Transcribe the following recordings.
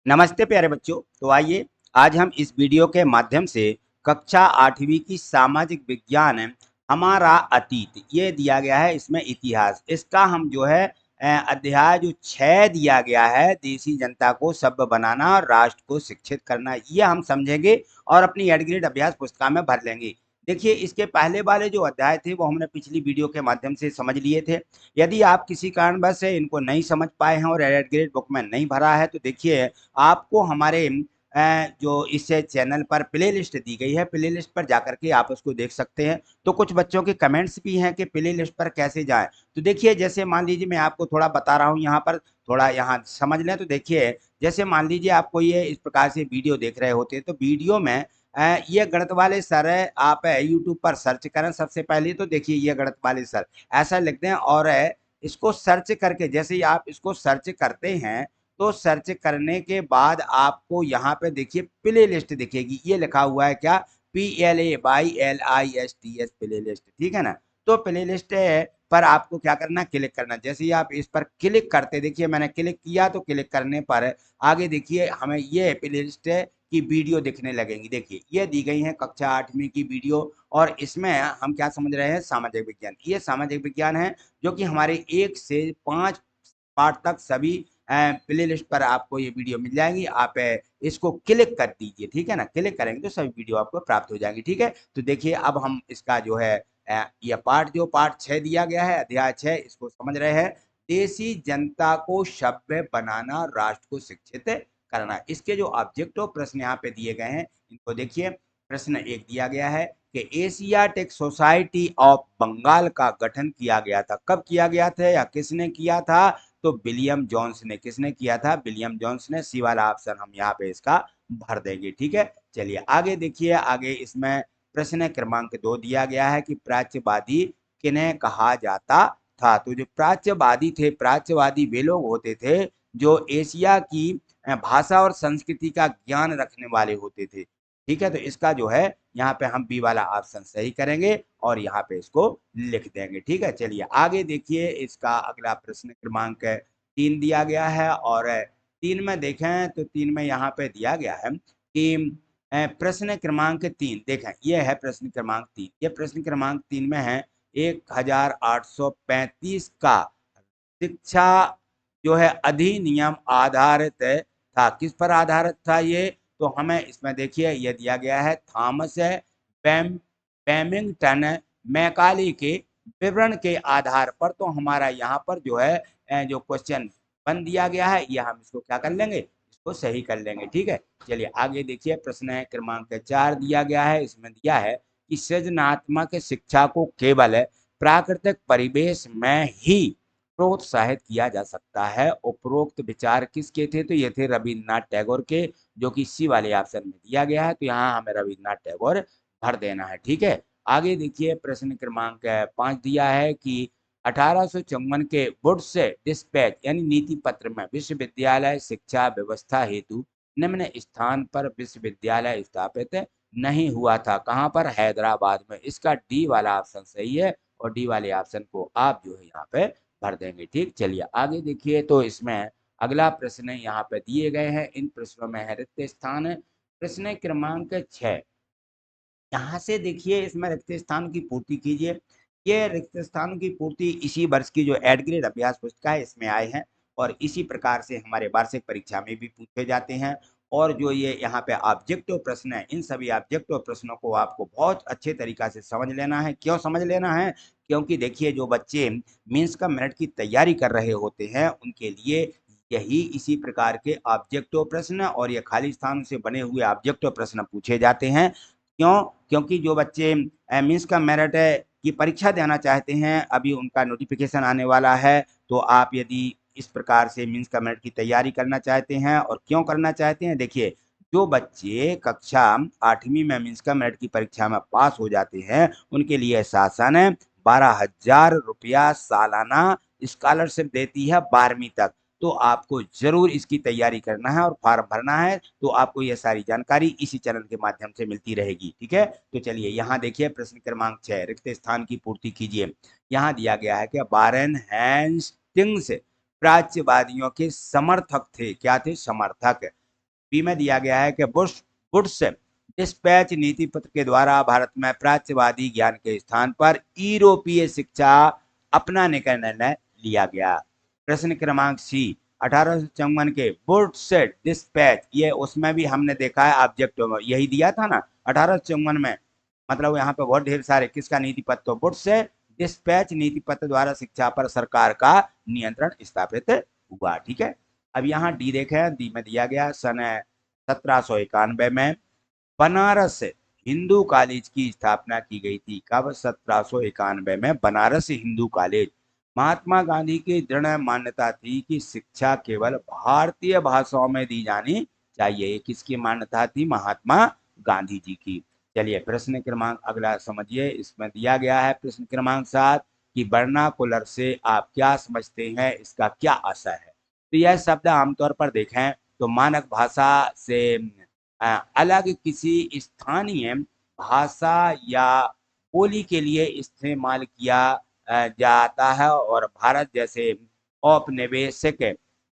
नमस्ते प्यारे बच्चों। तो आइए आज हम इस वीडियो के माध्यम से कक्षा 8वीं की सामाजिक विज्ञान हमारा अतीत ये दिया गया है, इसमें इतिहास इसका हम जो है अध्याय जो 6 दिया गया है, देसी जनता को सभ्य बनाना और राष्ट्र को शिक्षित करना, ये हम समझेंगे और अपनी एड ग्रेड अभ्यास पुस्तिका में भर लेंगे। देखिए, इसके पहले वाले जो अध्याय थे वो हमने पिछली वीडियो के माध्यम से समझ लिए थे। यदि आप किसी कारणवश से इनको नहीं समझ पाए हैं और एड ग्रेड बुक में नहीं भरा है तो देखिए, आपको हमारे जो इस चैनल पर प्लेलिस्ट दी गई है, प्लेलिस्ट पर जाकर के आप उसको देख सकते हैं। तो कुछ बच्चों के कमेंट्स भी हैं कि प्लेलिस्ट पर कैसे जाएं। तो देखिए, जैसे मान लीजिए मैं आपको थोड़ा बता रहा हूं, यहाँ पर थोड़ा यहाँ समझ लें। तो देखिए, जैसे मान लीजिए आपको ये इस प्रकार से वीडियो देख रहे होते हैं, तो वीडियो में ये गणित वाले सर है, आप यूट्यूब पर सर्च करें। सबसे पहले तो देखिए, ये गणित वाले सर ऐसा लिख दें और इसको सर्च करके, जैसे ही आप इसको सर्च करते हैं तो सर्च करने के बाद आपको यहाँ पे देखिए प्ले लिस्ट दिखेगी। ये लिखा हुआ है क्या? PLAYLIST प्ले लिस्ट, ठीक है ना। तो प्ले लिस्ट पर आपको क्या करना, क्लिक करना। जैसे ही आप इस पर क्लिक करते, देखिए मैंने क्लिक किया तो क्लिक करने पर आगे देखिए हमें ये प्ले लिस्ट की वीडियो दिखने लगेंगी। देखिए, ये दी गई है कक्षा 8वीं की वीडियो और इसमें हम क्या समझ रहे हैं, सामाजिक विज्ञान। ये सामाजिक विज्ञान है जो कि हमारे 1 से 5 पार्ट तक सभी प्ले लिस्ट पर आपको ये वीडियो मिल जाएंगी। आप इसको क्लिक कर दीजिए, ठीक है ना। क्लिक करेंगे तो सभी वीडियो आपको प्राप्त हो जाएंगी, ठीक है। तो देखिए, अब हम इसका जो है यह पार्ट 6 दिया गया है, अध्याय 6, इसको समझ रहे हैं। देसी जनता को सभ्य बनाना, राष्ट्र को शिक्षित करना। इसके जो ऑब्जेक्टिव प्रश्न यहाँ पे दिए गए हैं, इनको देखिए। प्रश्न 1 दिया गया है कि एशियाटिक सोसाइटी ऑफ बंगाल का गठन किया गया था। कब किया गया था या किसने किया था? तो विलियम जोन्स ने। किसने किया था? विलियम जोन्स ने। सी वाला ऑप्शन हम यहाँ पे इसका भर देंगे, ठीक है। चलिए आगे देखिए। आगे इसमें प्रश्न क्रमांक 2 दिया गया है कि प्राच्यवादी किन्हें कहा जाता था। तो जो प्राच्यवादी थे, प्राच्यवादी वे लोग होते थे जो एशिया की भाषा और संस्कृति का ज्ञान रखने वाले होते थे, ठीक है। तो इसका जो है यहाँ पे हम बी वाला ऑप्शन सही करेंगे और यहाँ पे इसको लिख देंगे, ठीक है। चलिए आगे देखिए। इसका अगला प्रश्न क्रमांक 3 दिया गया है और 3 में देखें तो 3 में यहाँ पे दिया गया है कि प्रश्न क्रमांक 3 देखें, ये है प्रश्न क्रमांक 3। ये प्रश्न क्रमांक 3 में है 1835 का शिक्षा जो है अधिनियम आधारित था। किस पर आधारित था ये? तो हमें इसमें देखिए ये दिया गया है थॉमस बेमिंगटन मैकाले के विवरण के आधार पर। तो हमारा यहाँ पर जो है जो क्वेश्चन बन दिया गया है, ये हम इसको क्या कर लेंगे, इसको सही कर लेंगे, ठीक है। चलिए आगे देखिए। प्रश्न क्रमांक 4 दिया गया है। इसमें दिया है कि सृजनात्मक शिक्षा को केवल प्राकृतिक परिवेश में ही प्रोत्साहित किया जा सकता है। उपरोक्त विचार किसके थे? तो ये थे रविन्द्रनाथ टैगोर के, जो कि सी वाले ऑप्शन में दिया गया है। तो यहाँ हमें रविन्द्रनाथ टैगोर भर देना है, ठीक है। आगे देखिए। प्रश्न क्रमांक 5 दिया है कि 1854 के वुड्स डिस्पैच यानी नीति पत्र में विश्वविद्यालय शिक्षा व्यवस्था हेतु निम्न स्थान पर विश्वविद्यालय स्थापित नहीं हुआ था। कहाँ पर? हैदराबाद में। इसका डी वाला ऑप्शन सही है और डी वाले ऑप्शन को आप जो है यहाँ पे भर देंगे, ठीक। चलिए आगे देखिए। तो इसमें अगला प्रश्न यहाँ पे दिए गए हैं। इन प्रश्नों में है रिक्त स्थान। प्रश्न क्रमांक 6, यहाँ से देखिए इसमें रिक्त स्थान की पूर्ति कीजिए। ये रिक्त स्थान की पूर्ति इसी वर्ष की जो एड ग्रेड अभ्यास पुस्तिका है इसमें आए हैं और इसी प्रकार से हमारे वार्षिक परीक्षा में भी पूछे जाते हैं। और जो ये यहाँ पे ऑब्जेक्टिव प्रश्न है, इन सभी ऑब्जेक्टिव प्रश्नों को आपको बहुत अच्छे तरीका से समझ लेना है। क्यों समझ लेना है? क्योंकि देखिए, जो बच्चे मीन्स का मेरिट की तैयारी कर रहे होते हैं उनके लिए यही इसी प्रकार के ऑब्जेक्टिव प्रश्न और ये खाली स्थान से बने हुए ऑब्जेक्टिव प्रश्न पूछे जाते हैं। क्यों? क्योंकि जो बच्चे मीन्स का मेरिट की परीक्षा देना चाहते हैं, अभी उनका नोटिफिकेशन आने वाला है। तो आप यदि इस प्रकार से मीन्स का मेरिट की तैयारी करना चाहते हैं, और क्यों करना चाहते हैं, देखिए जो बच्चे कक्षा 8वीं में मीन्स का मेरिट की परीक्षा में पास हो जाते हैं उनके लिए शासन 12,000 रुपया सालाना स्कॉलरशिप देती है 12वीं तक। तो आपको जरूर इसकी तैयारी करना है और फॉर्म भरना है। तो आपको यह सारी जानकारी इसी चैनल के माध्यम से मिलती रहेगी, ठीक है। तो चलिए यहाँ देखिए। प्रश्न क्रमांक 6, रिक्त स्थान की पूर्ति कीजिए। यहाँ दिया गया है कि वारेन हेस्टिंग्स प्राच्यवादियों के समर्थक थे। क्या थे? समर्थक। बी में दिया गया है कि वुड्स डिस्पैच नीति पत्र के द्वारा भारत में प्राच्यवादी ज्ञान के स्थान पर यूरोपीय शिक्षा अपनाने का निर्णय लिया गया। प्रश्न क्रमांक सी, 1854 के वुड्स डिस्पैच, ये उसमें भी हमने देखा है ऑब्जेक्ट यही दिया था ना 1854 में, मतलब यहाँ पे बहुत ढेर सारे किसका नीति पत्र, तो वुड्स डिस्पैच नीति पत्र द्वारा शिक्षा पर सरकार का नियंत्रण स्थापित हुआ। ठीक है, अब यहाँ डी देखें, डी में दिया गया सन 1791 में बनारस हिंदू कॉलेज की स्थापना की गई थी। कब? 1791 में बनारस हिंदू कॉलेज। महात्मा गांधी की दृढ़ मान्यता थी कि शिक्षा केवल भारतीय भाषाओं में दी जानी चाहिए। किसकी मान्यता थी? महात्मा गांधी जी की। चलिए प्रश्न क्रमांक अगला समझिए, इसमें दिया गया है प्रश्न क्रमांक 7 कि वर्नाकुलर से आप क्या समझते हैं, इसका क्या असर है। तो यह शब्द आमतौर पर देखें तो मानक भाषा से अलग किसी स्थानीय भाषा या बोली के लिए इस्तेमाल किया जाता है, और भारत जैसे औपनिवेशिक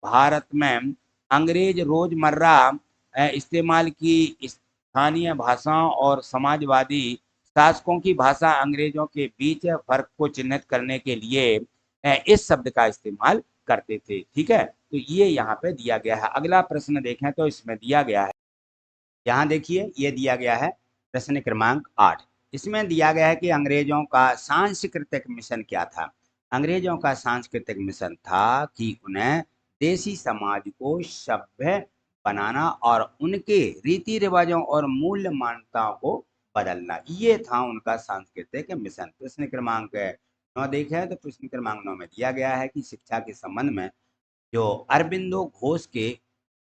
भारत में अंग्रेज रोजमर्रा इस्तेमाल की स्थानीय भाषाओं और समाजवादी शासकों की भाषा अंग्रेजों के बीच फर्क को चिन्हित करने के लिए इस शब्द का इस्तेमाल करते थे। ठीक है, तो ये यहाँ पे दिया गया है। अगला प्रश्न देखें तो इसमें दिया गया है, यहाँ देखिए ये दिया गया है प्रश्न क्रमांक 8। इसमें दिया गया है कि अंग्रेजों का सांस्कृतिक मिशन क्या था। अंग्रेजों का सांस्कृतिक मिशन था कि उन्हें देसी समाज को सभ्य बनाना और उनके रीति रिवाजों और मूल्य मान्यताओं को बदलना, ये था उनका सांस्कृतिक मिशन। प्रश्न क्रमांक 9 देखें तो प्रश्न क्रमांक 9 में दिया गया है कि शिक्षा के संबंध में जो अरबिंदो घोष के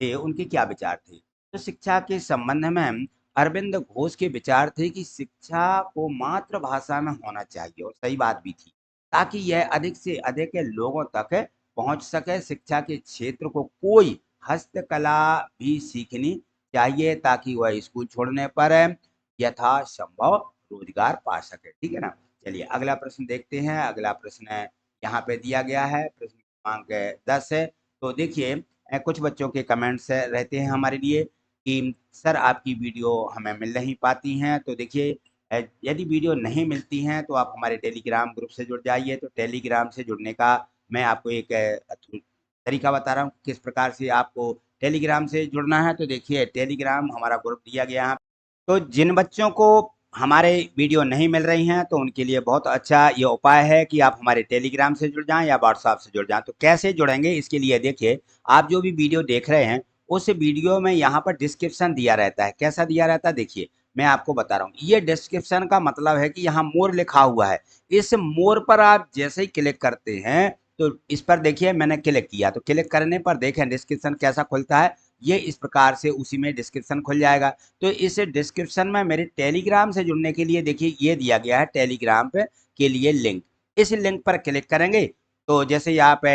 थे उनके क्या विचार थे। तो शिक्षा के संबंध में अरविंद घोष के विचार थे कि शिक्षा को मातृभाषा में होना चाहिए, और सही बात भी थी, ताकि यह अधिक से अधिक लोगों तक पहुंच सके। शिक्षा के क्षेत्र को कोई हस्तकला भी सीखनी चाहिए ताकि वह स्कूल छोड़ने पर यथासंभव रोजगार पा सके। ठीक है ना। चलिए अगला प्रश्न देखते हैं। अगला प्रश्न यहाँ पे दिया गया है प्रश्न क्रमांक 10 है। तो देखिए कुछ बच्चों के कमेंट्स रहते हैं हमारे लिए कि सर आपकी वीडियो हमें मिल नहीं पाती हैं। तो देखिए यदि वीडियो नहीं मिलती हैं तो आप हमारे टेलीग्राम ग्रुप से जुड़ जाइए। तो टेलीग्राम से जुड़ने का मैं आपको एक तरीका बता रहा हूँ किस प्रकार से आपको टेलीग्राम से जुड़ना है। तो देखिए टेलीग्राम हमारा ग्रुप दिया गया है। तो जिन बच्चों को हमारे वीडियो नहीं मिल रही हैं तो उनके लिए बहुत अच्छा ये उपाय है कि आप हमारे टेलीग्राम से जुड़ जाएं या व्हाट्सएप से जुड़ जाएं। तो कैसे जुड़ेंगे इसके लिए देखिए, आप जो भी वीडियो देख रहे हैं उस वीडियो में यहाँ पर डिस्क्रिप्शन दिया रहता है। कैसा दिया रहता है देखिए, मैं आपको बता रहा हूँ। ये डिस्क्रिप्शन का मतलब है कि यहाँ मोर लिखा हुआ है। इस मोर पर आप जैसे ही क्लिक करते हैं तो इस पर देखिए मैंने क्लिक किया, तो क्लिक करने पर देखें डिस्क्रिप्शन कैसा खुलता है। ये इस प्रकार से उसी में डिस्क्रिप्शन खुल जाएगा। तो इस डिस्क्रिप्शन में मेरे टेलीग्राम से जुड़ने के लिए देखिए ये दिया गया है टेलीग्राम पे के लिए लिंक। इस लिंक पर क्लिक करेंगे तो जैसे ही आप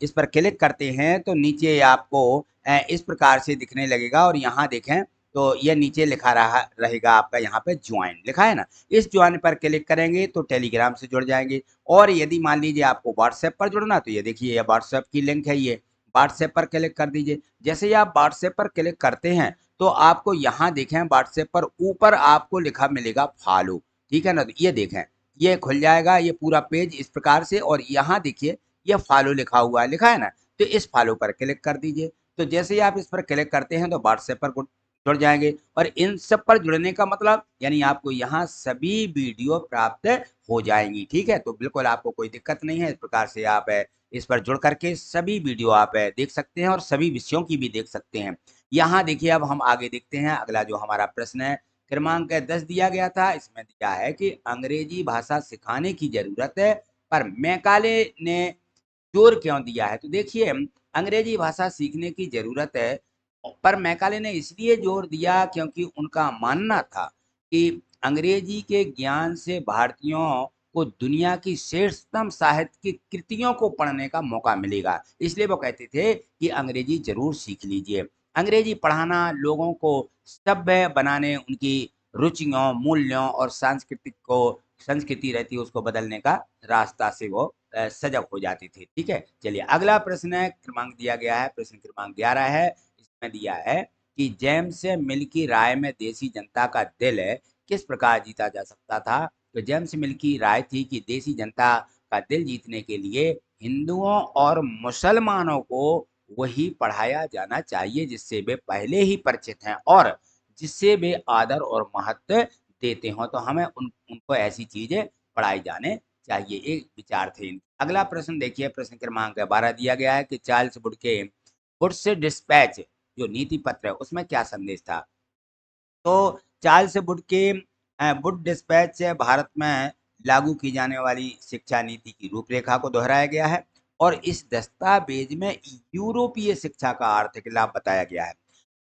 इस पर क्लिक करते हैं तो नीचे आपको इस प्रकार से दिखने लगेगा, और यहाँ देखें तो ये नीचे लिखा रहेगा आपका यहाँ पे ज्वाइन लिखा है ना। इस ज्वाइन पर क्लिक करेंगे तो टेलीग्राम से जुड़ जाएंगे। और यदि मान लीजिए आपको व्हाट्सएप पर जुड़ना, तो ये देखिए ये व्हाट्सएप की लिंक है, ये व्हाट्सएप पर क्लिक कर दीजिए। जैसे ही आप व्हाट्सएप पर क्लिक करते हैं तो आपको यहाँ देखें व्हाट्सएप पर ऊपर आपको लिखा मिलेगा फॉलो। ठीक है ना, तो ये देखें ये खुल जाएगा ये पूरा पेज इस प्रकार से, और यहाँ देखिए ये फॉलो लिखा हुआ है, लिखा है ना, तो इस फॉलो पर क्लिक कर दीजिए। तो जैसे ही आप इस पर क्लिक करते हैं तो व्हाट्सएप पर जुड़ जाएंगे। और इन सब पर जुड़ने का मतलब यानी आपको यहाँ सभी वीडियो प्राप्त हो जाएंगी। ठीक है, तो बिल्कुल आपको कोई दिक्कत नहीं है। इस प्रकार से आप इस पर जुड़ करके सभी वीडियो आप देख सकते हैं और सभी विषयों की भी देख सकते हैं। यहाँ देखिए अब हम आगे देखते हैं। अगला जो हमारा प्रश्न है क्रमांक 10 दिया गया था, इसमें दिया है कि अंग्रेजी भाषा सिखाने की जरूरत है पर मैकाले ने जोर क्यों दिया है। तो देखिए अंग्रेजी भाषा सीखने की जरूरत है पर मैकाले ने इसलिए जोर दिया क्योंकि उनका मानना था कि अंग्रेजी के ज्ञान से भारतीयों को दुनिया की श्रेष्ठतम साहित्य की कृतियों को पढ़ने का मौका मिलेगा। इसलिए वो कहते थे कि अंग्रेजी जरूर सीख लीजिए। अंग्रेजी पढ़ाना लोगों को सभ्य बनाने, उनकी रुचियों, मूल्यों और संस्कृति रहती है उसको बदलने का रास्ता से वो सजग हो जाती थी। ठीक है, चलिए अगला प्रश्न क्रमांक दिया गया है प्रश्न क्रमांक 11 है। इसमें दिया है कि जेम्स मिल की राय में देसी जनता का दिल किस प्रकार जीता जा सकता था। तो जेम्स मिल की राय थी कि देसी जनता का दिल जीतने के लिए हिंदुओं और मुसलमानों को वही पढ़ाया जाना चाहिए जिससे वे पहले ही परिचित हैं और जिससे वे आदर और महत्व देते हों। तो हमें उनको ऐसी चीजें पढ़ाई जाने चाहिए, एक विचार थे। अगला प्रश्न देखिए, प्रश्न क्रमांक 12 दिया गया है कि चार्ल्स वुड्स डिस्पैच जो नीति पत्र है उसमें क्या संदेश था। तो चार्ल्स वुड डिस्पैच से भारत में लागू की जाने वाली शिक्षा नीति की रूपरेखा को दोहराया गया है और इस दस्तावेज में यूरोपीय शिक्षा का आर्थिक लाभ बताया गया है।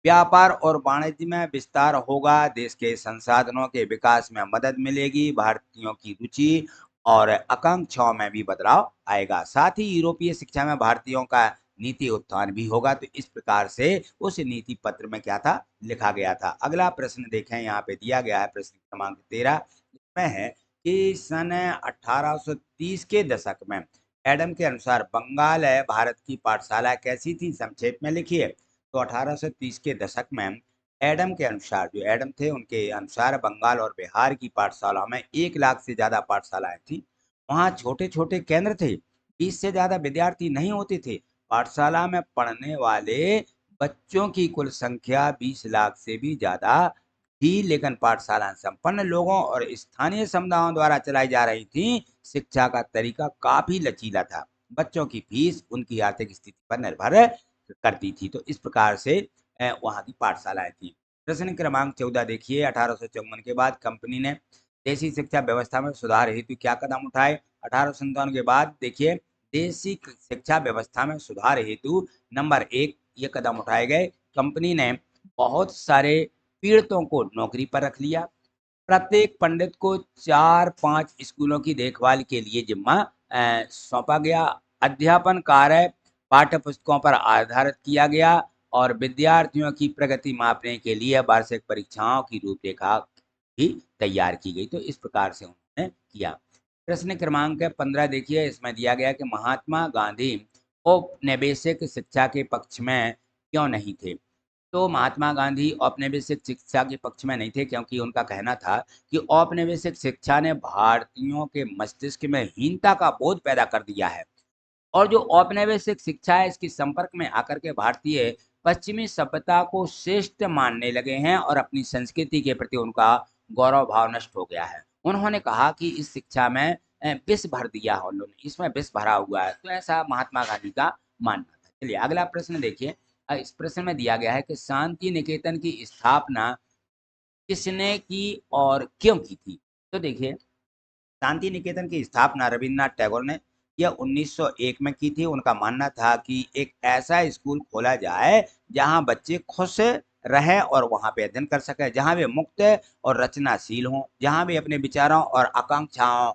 व्यापार और वाणिज्य में विस्तार होगा, देश के संसाधनों के विकास में मदद मिलेगी, भारतीयों की रुचि और आकांक्षाओं में भी बदलाव आएगा, साथ ही यूरोपीय शिक्षा में भारतीयों का नीति उत्थान भी होगा। तो इस प्रकार से उस नीति पत्र में क्या था, लिखा गया था। अगला प्रश्न देखें, यहाँ पे दिया गया है प्रश्न क्रमांक 13, इसमें है कि सन 1830 के दशक में एडम के अनुसार बंगाल भारत की पाठशाला कैसी थी, संक्षेप में लिखिए। तो 1830 के दशक में एडम के अनुसार, जो एडम थे उनके अनुसार, बंगाल और बिहार की पाठशालाओं में 1 लाख से ज्यादा पाठशालाएं थी। वहाँ छोटे छोटे केंद्र थे, 20 से ज्यादा विद्यार्थी नहीं होते थे। पाठशाला में पढ़ने वाले बच्चों की कुल संख्या 20 लाख से भी ज्यादा थी, लेकिन पाठशाला संपन्न लोगों और स्थानीय समुदायों द्वारा चलाई जा रही थी। शिक्षा का तरीका काफी लचीला था, बच्चों की फीस उनकी आर्थिक स्थिति पर निर्भर करती थी। तो इस प्रकार से वहाँ की पाठशालाएं थी। प्रश्न क्रमांक 14 देखिए, 1854 के बाद कंपनी ने देशी शिक्षा व्यवस्था में सुधार हेतु क्या कदम उठाए। 1857 के बाद देखिए, देशी शिक्षा व्यवस्था में सुधार हेतु नंबर 1 ये कदम उठाए गए। कंपनी ने बहुत सारे पीड़ितों को नौकरी पर रख लिया। प्रत्येक पंडित को 4-5 स्कूलों की देखभाल के लिए जिम्मा सौंपा गया। अध्यापन कार्य पाठ्य पुस्तकों पर आधारित किया गया और विद्यार्थियों की प्रगति मापने के लिए वार्षिक परीक्षाओं की रूपरेखा भी तैयार की गई। तो इस प्रकार से उन्होंने किया। प्रश्न क्रमांक 15 देखिए, इसमें दिया गया कि महात्मा गांधी औपनिवेशिक शिक्षा के पक्ष में क्यों नहीं थे। तो महात्मा गांधी औपनिवेशिक शिक्षा के पक्ष में नहीं थे क्योंकि उनका कहना था कि औपनिवेशिक शिक्षा ने भारतीयों के मस्तिष्क में हीनता का बोध पैदा कर दिया है और जो औपनिवेशिक शिक्षा है इसके संपर्क में आकर के भारतीय पश्चिमी सभ्यता को श्रेष्ठ मानने लगे हैं और अपनी संस्कृति के प्रति उनका गौरव भाव नष्ट हो गया है। उन्होंने कहा कि इस शिक्षा में विष भर दिया है, उन्होंने इसमें विष भरा हुआ है। तो ऐसा महात्मा गांधी का मानना था। चलिए अगला प्रश्न देखिए, इस प्रश्न में दिया गया है कि शांति निकेतन की स्थापना किसने की और क्यों की थी। तो देखिए, शांति निकेतन की स्थापना रविन्द्रनाथ टैगोर ने यह 1901 में की थी। उनका मानना था कि एक ऐसा स्कूल खोला जाए जहां बच्चे खुश रहे और वहां पे अध्ययन कर सके, जहां वे मुक्त और रचनाशील हों, जहां वे अपने विचारों और आकांक्षाओं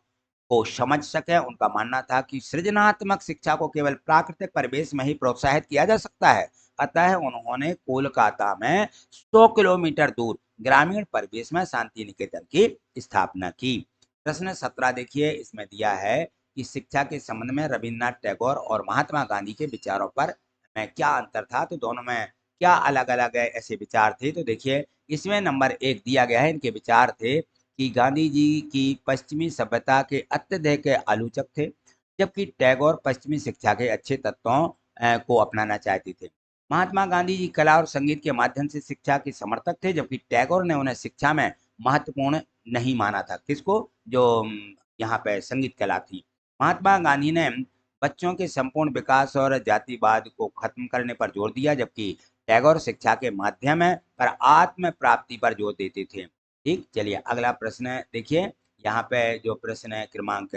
को समझ सके। उनका मानना था कि सृजनात्मक शिक्षा को केवल प्राकृतिक परिवेश में ही प्रोत्साहित किया जा सकता है। अतः उन्होंने कोलकाता में 100 किलोमीटर दूर ग्रामीण परिवेश में शांति निकेतन की स्थापना की। प्रश्न 17 देखिए, इसमें दिया है कि शिक्षा के संबंध में रविन्द्रनाथ टैगोर और महात्मा गांधी के विचारों पर क्या अंतर था। तो दोनों में क्या अलग अलग ऐसे विचार थे। तो देखिए, इसमें नंबर 1 दिया गया है, इनके विचार थे कि गांधी जी की पश्चिमी सभ्यता के अत्यधिक आलोचक थे, जबकि टैगोर पश्चिमी शिक्षा के अच्छे तत्वों को अपनाना चाहते थे। महात्मा गांधी जी कला और संगीत के माध्यम से शिक्षा के समर्थक थे, जबकि टैगोर ने उन्हें शिक्षा में महत्वपूर्ण नहीं माना था। किसको, जो यहाँ पे संगीत कला थी। महात्मा गांधी ने बच्चों के संपूर्ण विकास और जातिवाद को खत्म करने पर जोर दिया, जबकि टैगोर शिक्षा के माध्यम पर आत्म प्राप्ति पर जोर देते थे। ठीक, चलिए अगला प्रश्न देखिए। यहाँ पे जो प्रश्न क्रमांक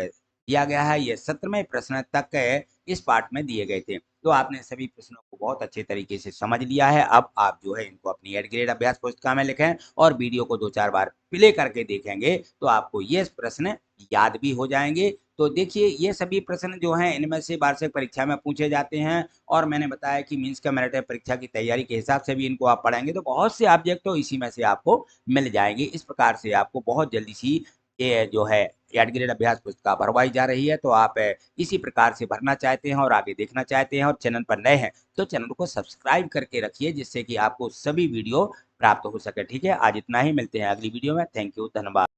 दिया गया है ये 17वें प्रश्न तक इस पार्ट में दिए गए थे। तो आपने सभी प्रश्नों को बहुत अच्छे तरीके से समझ लिया है। अब आप जो है इनको अपनी एड ग्रेड अभ्यास पुस्तिका में लिखें और वीडियो को 2-4 बार प्ले करके देखेंगे तो आपको ये प्रश्न याद भी हो जाएंगे। तो देखिए, ये सभी प्रश्न जो हैं इनमें से वार्षिक परीक्षा में पूछे जाते हैं और मैंने बताया कि मीन्स का मेरिट परीक्षा की तैयारी के हिसाब से भी इनको आप पढ़ेंगे तो बहुत से ऑब्जेक्ट तो इसी में से आपको मिल जाएंगे। इस प्रकार से आपको बहुत जल्दी सी ये जो है एड ग्रेड अभ्यास पुस्तिका भरवाई जा रही है। तो आप इसी प्रकार से भरना चाहते हैं और आगे देखना चाहते हैं और चैनल पर नए हैं तो चैनल को सब्सक्राइब करके रखिए, जिससे कि आपको सभी वीडियो प्राप्त हो सके। ठीक है, आज इतना ही, मिलते हैं अगली वीडियो में। थैंक यू, धन्यवाद।